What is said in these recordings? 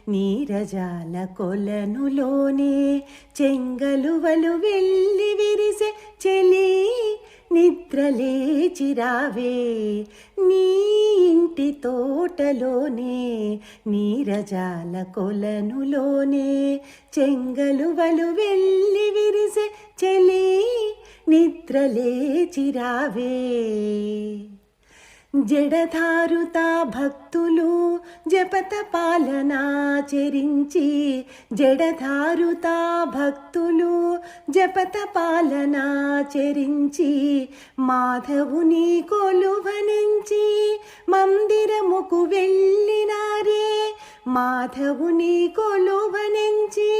నీరజాల కొలనులోనే చెంగలువలు వెళ్ళి విరిసే చెలి నిద్రలేచిరావే నీ ఇంటి తోటలోనే నీరజాల కొలనులోనే చెంగలువలు వెళ్ళి విరిసే చెలి నిద్రలేచిరావే జడధారుతా భక్తులు జపత పాలనాచరించి జడధారుతా భక్తులు జపత పాలనాచరించి మాధవుని కొలువనించి మందిరముకు వెళ్ళినారే మాధవుని కొలువనించి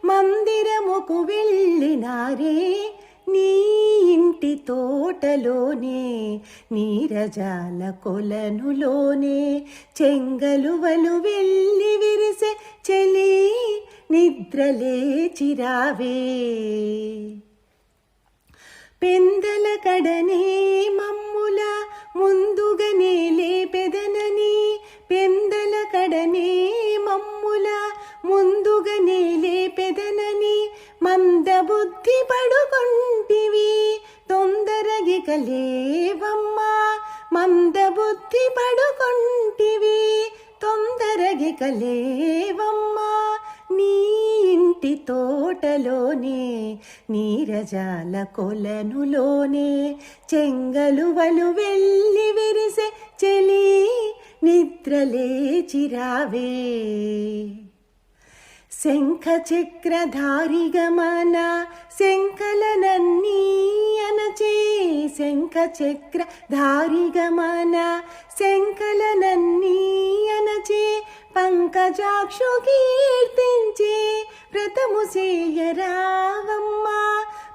మందిరముకు వెళ్ళినారే నీ ఇంటి తోటలోనే నీరజాల కొలనులోనే చెంగలువలు వెళ్ళి విరిసే చెలి నిద్రలేచిరావే పెందల కడనే మమ్ముల ముందుగనే లేపెదనని పెందల కడనే మమ్ముల ముందుగనే లేపెదనని మందబుద్ధి పడుకొంటివి తొందరగిక లేవమ్మా మందబుద్ధి పడుకొంటివి తొందరగిక లేవమ్మా నీ ఇంటి తోటలోనే నీరజాల కొలనులోనే చెంగలువలు వెళ్ళి విరిసే చెలి నిద్రలేచిరావే శంఖ చక్రధారి గమన శంకలనన్నీ అనచే శంఖ చక్రధారి గమన శంకలనన్నీ అనచే పంకజాక్షు కీర్తించే వ్రతము సేయరావమ్మా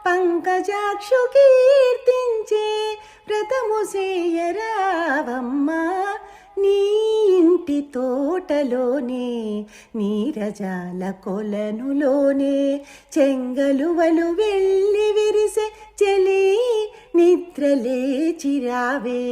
పంకజాక్షు కీర్తించే వ్రతము సేయరావమ్మా నీ ఇంటి తోటలోనే నీరజాల కొలనులోనే చెంగలువలు వెళ్ళి విరిసే చెలి నిద్రలేచిరావే